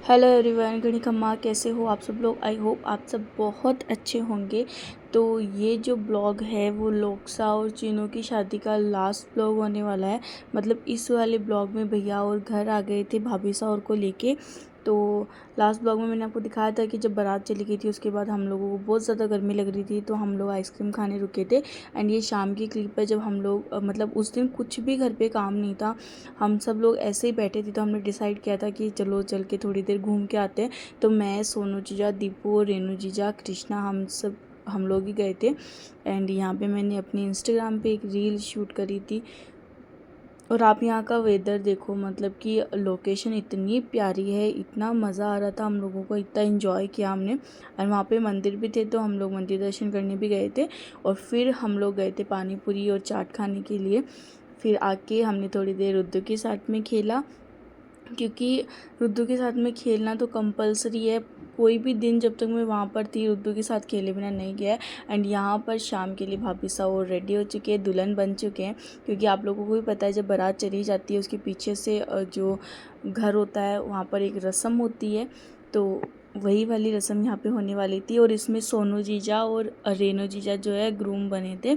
Hello everyone, गणिकम्मा कैसे हो आप सब लोग। आई होप आप सब बहुत अच्छे होंगे। तो ये जो ब्लॉग है वो लोक्सा और चीनू की शादी का लास्ट ब्लॉग होने वाला है। मतलब इस वाले ब्लॉग में भैया और घर आ गए थे भाभी साहब को लेके। तो लास्ट ब्लॉग में मैंने आपको दिखाया था कि जब बारात चली गई थी उसके बाद हम लोगों को बहुत ज़्यादा गर्मी लग रही थी, तो हम लोग आइसक्रीम खाने रुके थे। एंड ये शाम की क्लिप है जब हम लोग मतलब उस दिन कुछ भी घर पे काम नहीं था, हम सब लोग ऐसे ही बैठे थे। तो हमने डिसाइड किया था कि चलो चल के थोड़ी देर घूम के आते हैं। तो मैं, सोनू जीजा, दीपू और रेनू जीजा, कृष्णा, हम लोग ही गए थे। एंड यहाँ पे मैंने अपनी इंस्टाग्राम पे एक रील शूट करी थी। और आप यहाँ का वेदर देखो, मतलब कि लोकेशन इतनी प्यारी है, इतना मज़ा आ रहा था हम लोगों को, इतना इन्जॉय किया हमने। और वहाँ पे मंदिर भी थे तो हम लोग मंदिर दर्शन करने भी गए थे। और फिर हम लोग गए थे पानी पूरी और चाट खाने के लिए। फिर आके हमने थोड़ी देर रुद्र के साथ में खेला, क्योंकि रुद्र के साथ में खेलना तो कंपलसरी है। कोई भी दिन जब तक मैं वहाँ पर थी रुद्र के साथ खेले बिना नहीं गया। एंड यहाँ पर शाम के लिए भाभी साहब और रेडी हो चुके हैं, दुल्हन बन चुके हैं। क्योंकि आप लोगों को भी पता है जब बारात चली जाती है उसके पीछे से जो घर होता है वहाँ पर एक रस्म होती है, तो वही वाली रस्म यहाँ पे होने वाली थी। और इसमें सोनू जीजा और रेनू जीजा जो है ग्रूम बने थे।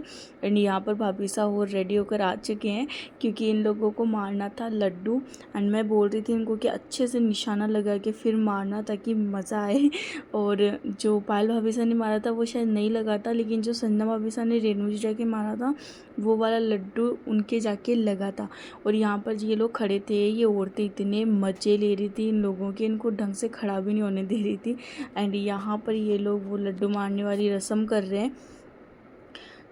एंड यहाँ पर भाभी साहब और रेडी होकर आ चुके हैं, क्योंकि इन लोगों को मारना था लड्डू। एंड मैं बोल रही थी इनको कि अच्छे से निशाना लगा के फिर मारना ताकि मज़ा आए। और जो पायल भाभी साहब ने मारा था वो शायद नहीं लगा था, लेकिन जो संजना भाभी साहब ने रेनू जीजा के मारा था वो वाला लड्डू उनके जाके लगा था। और यहाँ पर ये लोग खड़े थे, ये औरतें इतने मज़े ले रही थी इन लोगों के, इनको ढंग से खड़ा भी नहीं होने दे रही थी। एंड यहाँ पर ये लोग वो लड्डू मारने वाली रस्म कर रहे हैं।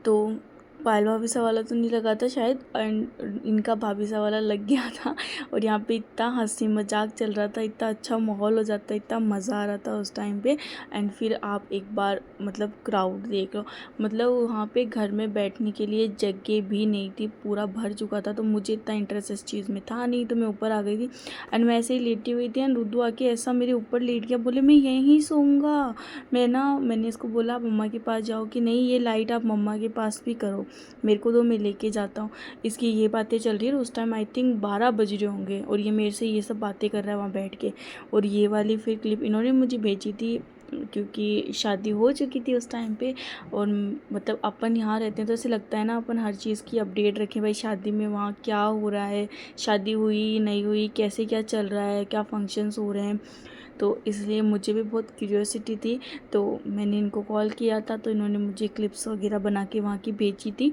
तो पायल भाभी सा वाला तो नहीं लगा था शायद, एंड इनका भाभी सा वाला लग गया था। और यहाँ पे इतना हंसी मजाक चल रहा था, इतना अच्छा माहौल हो जाता, इतना मज़ा आ रहा था उस टाइम पे। एंड फिर आप एक बार मतलब क्राउड देख लो, मतलब वहाँ पे घर में बैठने के लिए जगह भी नहीं थी, पूरा भर चुका था। तो मुझे इतना इंटरेस्ट इस चीज़ में था नहीं, तो मैं ऊपर आ गई थी। एंड मैं ऐसे ही लेटी हुई थी एंड रुद्दू आके ऐसा मेरे ऊपर लेट गया, बोले मैं यहीं सोऊंगा। मैंने इसको बोला आप मम्मा के पास जाओ, कि नहीं ये लाइट आप मम्मा के पास भी करो, मेरे को तो मैं लेके जाता हूँ। इसकी ये बातें चल रही है, उस टाइम आई थिंक 12 बज रहे होंगे और ये मेरे से ये सब बातें कर रहा है वहाँ बैठ के। और ये वाली फिर क्लिप इन्होंने मुझे भेजी थी, क्योंकि शादी हो चुकी थी उस टाइम पे। और मतलब अपन यहाँ रहते हैं तो ऐसे लगता है ना अपन हर चीज़ की अपडेट रखें, भाई शादी में वहाँ क्या हो रहा है, शादी हुई नहीं हुई, कैसे क्या चल रहा है, क्या फंक्शंस हो रहे हैं। तो इसलिए मुझे भी बहुत क्यूरियोसिटी थी, तो मैंने इनको कॉल किया था। तो इन्होंने मुझे क्लिप्स वगैरह बना के वहाँ की भेजी थी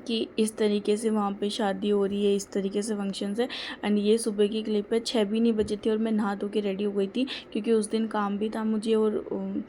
कि इस तरीके से वहाँ पे शादी हो रही है, इस तरीके से फंक्शंस है। एंड ये सुबह की क्लिप है, 6 भी नहीं बजे थे और मैं नहा धो के रेडी हो गई थी, क्योंकि उस दिन काम भी था मुझे। और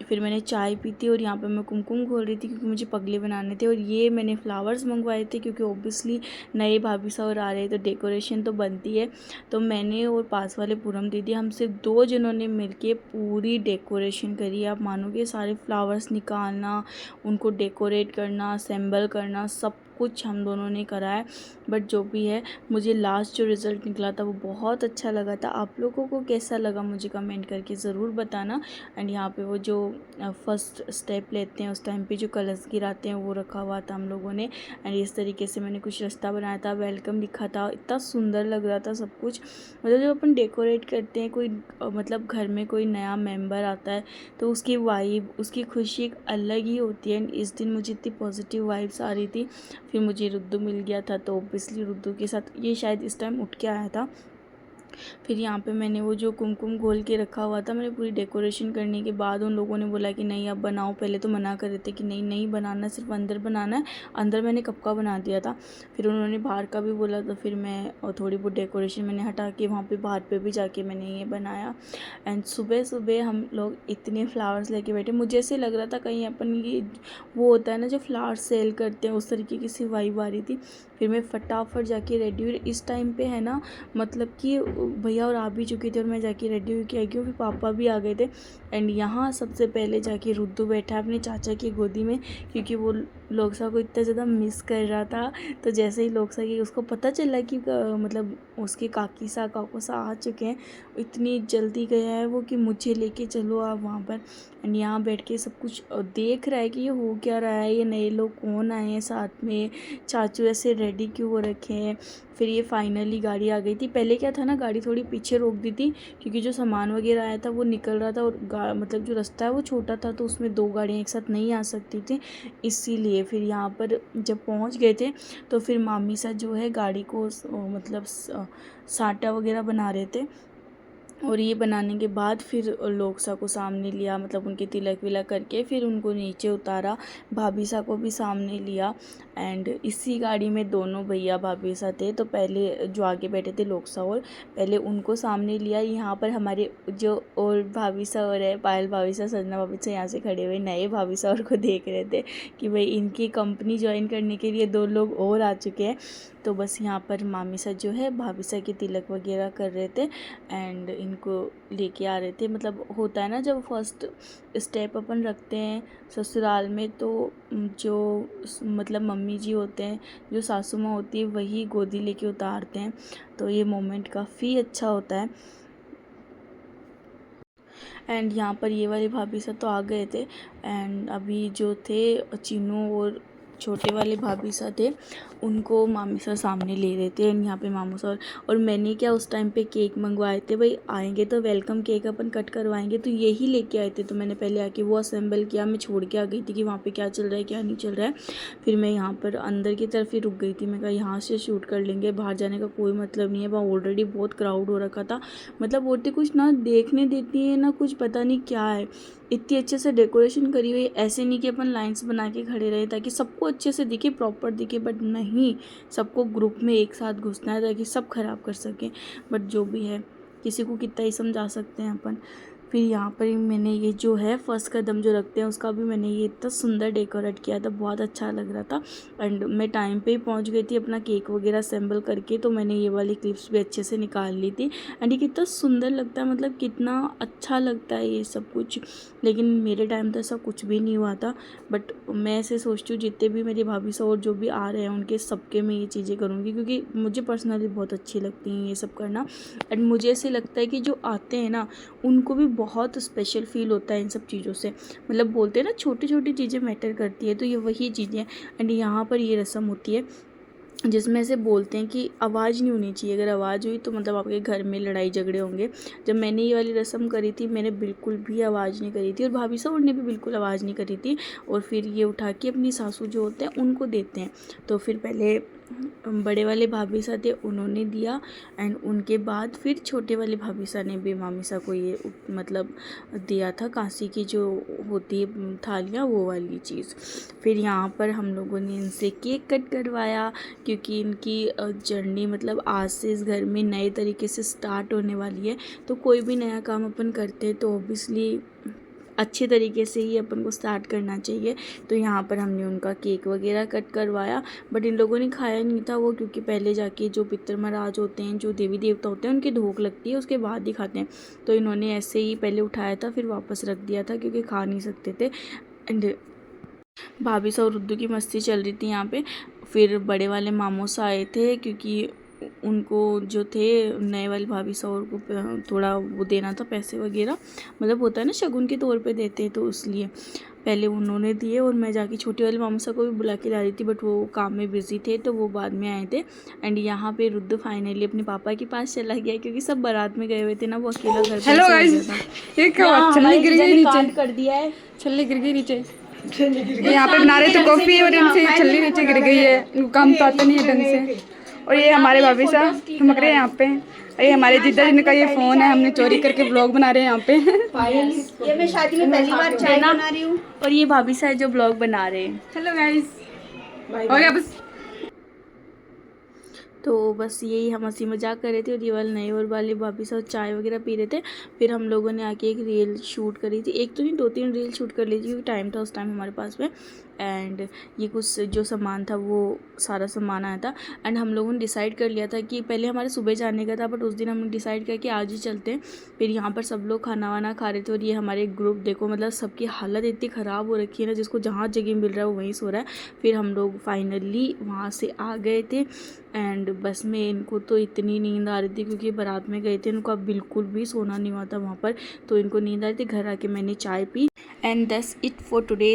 फिर मैंने चाय पी थी और यहाँ पे मैं कुमकुम खोल रही थी, क्योंकि मुझे पगले बनाने थे। और ये मैंने फ्लावर्स मंगवाए थे, क्योंकि ओब्वियसली नए भाभी साहब आ रहे हैं तो डेकोरेशन तो बनती है। तो मैंने और पास वाले पूनम दीदी, हम सिर्फ 2 जनों ने मिलके पूरी डेकोरेशन करी। आप मानोगे, सारे फ्लावर्स निकालना, उनको डेकोरेट करना, असेंबल करना, सब कुछ हम दोनों ने करा है। बट जो भी है, मुझे लास्ट जो रिज़ल्ट निकला था वो बहुत अच्छा लगा था। आप लोगों को कैसा लगा मुझे कमेंट करके ज़रूर बताना। एंड यहाँ पे वो जो फर्स्ट स्टेप लेते हैं उस टाइम पे जो कलर्स गिराते हैं वो रखा हुआ था हम लोगों ने। एंड इस तरीके से मैंने कुछ रास्ता बनाया था, वेलकम लिखा था, इतना सुंदर लग रहा था सब कुछ। मतलब जब अपन डेकोरेट करते हैं, कोई मतलब घर में कोई नया मेंबर आता है तो उसकी वाइब, उसकी खुशी एक अलग ही होती है। एंड इस दिन मुझे इतनी पॉजिटिव वाइब्स आ रही थी। फिर मुझे रुद्दू मिल गया था, तो ओब्वियसली रुद्दू के साथ ये शायद इस टाइम उठ के आया था। फिर यहाँ पे मैंने वो जो कुमकुम घोल के रखा हुआ था, मैंने पूरी डेकोरेशन करने के बाद उन लोगों ने बोला कि नहीं अब बनाओ। पहले तो मना कर रहे थे कि नहीं नहीं बनाना, सिर्फ अंदर बनाना है। अंदर मैंने कब का बना दिया था। फिर उन्होंने बाहर का भी बोला, तो फिर मैं और थोड़ी बहुत डेकोरेशन मैंने हटा के वहाँ पे बाहर पे भी जाके मैंने ये बनाया। एंड सुबह सुबह हम लोग इतने फ्लावर्स लेके बैठे, मुझे ऐसे लग रहा था कहीं अपन ये वो होता है ना जो फ्लावर्स सेल करते हैं, उस तरीके की सी वाइब आ रही थी। फिर मैं फटाफट जाके रेडी हुई। इस टाइम पे है ना, मतलब कि भैया और आ भी चुके थे और मैं जाके रेडी होके आई क्योंकि पापा भी आ गए थे। एंड यहाँ सबसे पहले जाके रुद्दू बैठा है अपने चाचा की गोदी में, क्योंकि वो लोकसा को इतना ज़्यादा मिस कर रहा था। तो जैसे ही लोकसा की उसको पता चला कि मतलब उसके काकू सा आ चुके हैं, इतनी जल्दी गया है वो कि मुझे लेके चलो आप वहाँ पर। एंड यहाँ बैठ के सब कुछ देख रहा है कि ये हो क्या रहा है, ये नए लोग कौन आए हैं साथ में, चाचू ऐसे रेडी क्यों हो रखे हैं। फिर ये फाइनली गाड़ी आ गई थी। पहले क्या था ना, गाड़ी थोड़ी पीछे रोक दी थी क्योंकि जो सामान वगैरह आया था वो निकल रहा था और मतलब जो रास्ता है वो छोटा था, तो उसमें 2 गाड़ियाँ एक साथ नहीं आ सकती थी, इसीलिए। फिर यहाँ पर जब पहुँच गए थे तो फिर मामी सा जो है गाड़ी को मतलब साटा वगैरह बना रहे थे। और ये बनाने के बाद फिर लोकसा को सामने लिया, मतलब उनके तिलक विलक करके फिर उनको नीचे उतारा, भाभी सा को भी सामने लिया। एंड इसी गाड़ी में दोनों भैया भाभी सा थे, तो पहले जो आगे बैठे थे लोकसा और, पहले उनको सामने लिया। यहाँ पर हमारे जो और भाभी सा और है, पायल भाभी सा, संजना भाभी सा, यहाँ से खड़े हुए नए भाभी सा और को देख रहे थे कि भाई इनकी कंपनी ज्वाइन करने के लिए 2 लोग और आ चुके हैं। तो बस यहाँ पर मामी सा जो है भाभी सा के तिलक वगैरह कर रहे थे एंड इनको लेके आ रहे थे। मतलब होता है ना, जब फर्स्ट स्टेप अपन रखते हैं ससुराल में, तो जो मतलब मम्मी जी होते हैं, जो सासू माँ होती है, वही गोदी लेके उतारते हैं। तो ये मोमेंट काफ़ी अच्छा होता है। एंड यहाँ पर ये वाले भाभी सा तो आ गए थे एंड अभी जो थे चीनू और छोटे वाले भाभी सा थे, उनको मामी सा सामने ले रहे थे। एंड यहाँ पे मामू सा और मैंने क्या उस टाइम पे केक मंगवाए थे, भाई आएंगे तो वेलकम केक अपन कट करवाएंगे, तो यही लेके आए थे। तो मैंने पहले आके वो असेंबल किया, मैं छोड़ के आ गई थी कि वहाँ पे क्या चल रहा है क्या नहीं चल रहा है। फिर मैं यहाँ पर अंदर की तरफ ही रुक गई थी, मैं कहा यहाँ से शूट कर लेंगे, बाहर जाने का कोई मतलब नहीं है, वहाँ ऑलरेडी बहुत क्राउड हो रखा था। मतलब औरतें कुछ ना देखने देती हैं ना कुछ, पता नहीं क्या है, इतनी अच्छे से डेकोरेशन करी हुई। ऐसे नहीं कि अपन लाइंस बना के खड़े रहे ताकि सबको अच्छे से दिखे, प्रॉपर दिखे, बट नहीं, सबको ग्रुप में एक साथ घुसना है ताकि सब खराब कर सकें। बट जो भी है, किसी को कितना ही समझा सकते हैं अपन। फिर यहाँ पर मैंने ये जो है फर्स्ट कदम जो रखते हैं उसका भी मैंने ये इतना सुंदर डेकोरेट किया था, बहुत अच्छा लग रहा था। एंड मैं टाइम पे ही पहुँच गई थी अपना केक वगैरह असेंबल करके, तो मैंने ये वाली क्लिप्स भी अच्छे से निकाल ली थी। एंड ये कितना सुंदर लगता है, मतलब कितना अच्छा लगता है ये सब कुछ। लेकिन मेरे टाइम तो ऐसा कुछ भी नहीं हुआ था, बट मैं ऐसे सोचती हूँ जितने भी मेरी भाभी से और जो भी आ रहे हैं उनके सबके मैं ये चीज़ें करूँगी, क्योंकि मुझे पर्सनली बहुत अच्छी लगती हैं ये सब करना। एंड मुझे ऐसे लगता है कि जो आते हैं ना उनको भी बहुत स्पेशल फील होता है इन सब चीज़ों से। मतलब बोलते हैं ना छोटी छोटी चीज़ें मैटर करती है, तो ये वही चीज़ें हैं। एंड यहाँ पर ये रस्म होती है जिसमें से बोलते हैं कि आवाज़ नहीं होनी चाहिए, अगर आवाज़ हुई तो मतलब आपके घर में लड़ाई झगड़े होंगे। जब मैंने ये वाली रस्म करी थी मैंने बिल्कुल भी आवाज़ नहीं करी थी और भाभी साहब ने भी बिल्कुल आवाज़ नहीं करी थी। और फिर ये उठा के अपनी सासू जो होते हैं उनको देते हैं। तो फिर पहले बड़े वाले भाभी साहब थे उन्होंने दिया एंड उनके बाद फिर छोटे वाले भाभी साहब ने भी मामी साहब को ये मतलब दिया था, कांसी की जो होती है थालियाँ वो वाली चीज़। फिर यहाँ पर हम लोगों ने इनसे केक कट करवाया क्योंकि इनकी जर्नी मतलब आज से इस घर में नए तरीके से स्टार्ट होने वाली है। तो कोई भी नया काम अपन करते हैं तो ऑब्वियसली अच्छे तरीके से ही अपन को स्टार्ट करना चाहिए। तो यहाँ पर हमने उनका केक वगैरह कट करवाया, बट इन लोगों ने खाया नहीं था वो, क्योंकि पहले जाके जो पितर महाराज होते हैं, जो देवी देवता होते हैं, उनकी धोख लगती है उसके बाद ही खाते हैं। तो इन्होंने ऐसे ही पहले उठाया था फिर वापस रख दिया था क्योंकि खा नहीं सकते थे। एंड भाभी सा और उर्दू की मस्ती चल रही थी यहाँ पे। फिर बड़े वाले मामू सा आए थे क्योंकि उनको जो थे नए वाली भाभी साहब को थोड़ा वो देना था पैसे वगैरह, मतलब होता है ना शगुन के तौर पे देते हैं, तो इसलिए पहले उन्होंने दिए और मैं जाके छोटी वाली मामा साहब को भी बुला के ला रही थी, बट वो काम में बिजी थे तो वो बाद में आए थे। एंड यहाँ पे रुद्र फाइनली अपने पापा के पास चला गया क्योंकि सब बारात में गए हुए थे ना, वो अकेला घर पे हेलो सो गया गाइस, था। ये क्या हुआ? छल्ली गिर गई नीचे, कर दिया है। छल्ली गिर गई नीचे। यहाँ पे बना रहे थे कॉफी और इनसे छल्ली नीचे गिर गई है, इनको काम तो आता नहीं है ढंग से। और ये हमारे भाभी साहब ठुमक रहे हैं यहाँ पे। ये हमारे जीजा जी का ये फोन है, हमने चोरी करके व्लॉग बना रहे हैं यहाँ पे। ये मैं शादी में पहली बार चाय बना रही हूँ और ये भाभी साहब जो ब्लॉग बना रहे हैं। हेलो गाइस, हो गया बस। तो बस यही हम हंसी मजाक कर रहे थे और ये वाले नए और वाले भाभी साहब चाय वगैरह पी रहे थे। फिर हम लोगों ने आके एक रील शूट करी थी, एक तो नहीं 2-3 रील शूट कर ली थी क्योंकि टाइम था उस टाइम हमारे पास में। एंड ये कुछ जो सामान था वो सारा सामान आया था। एंड हम लोगों ने डिसाइड कर लिया था कि पहले हमारे सुबह जाने का था, बट उस दिन हमने डिसाइड किया कि आज ही चलते हैं। फिर यहाँ पर सब लोग खाना वाना खा रहे थे और ये हमारे ग्रुप देखो, मतलब सबकी हालत इतनी ख़राब हो रखी है ना, जिसको जहाँ जगह मिल रहा है वो वहीं सो रहा है। फिर हम लोग फाइनली वहाँ से आ गए थे एंड बस में इनको तो इतनी नींद आ रही थी क्योंकि बारात में गए थे, इनको अब बिल्कुल भी सोना नहीं हुआ था वहाँ पर, तो इनको नींद आ रही थी। घर आके मैंने चाय P and that's it for today.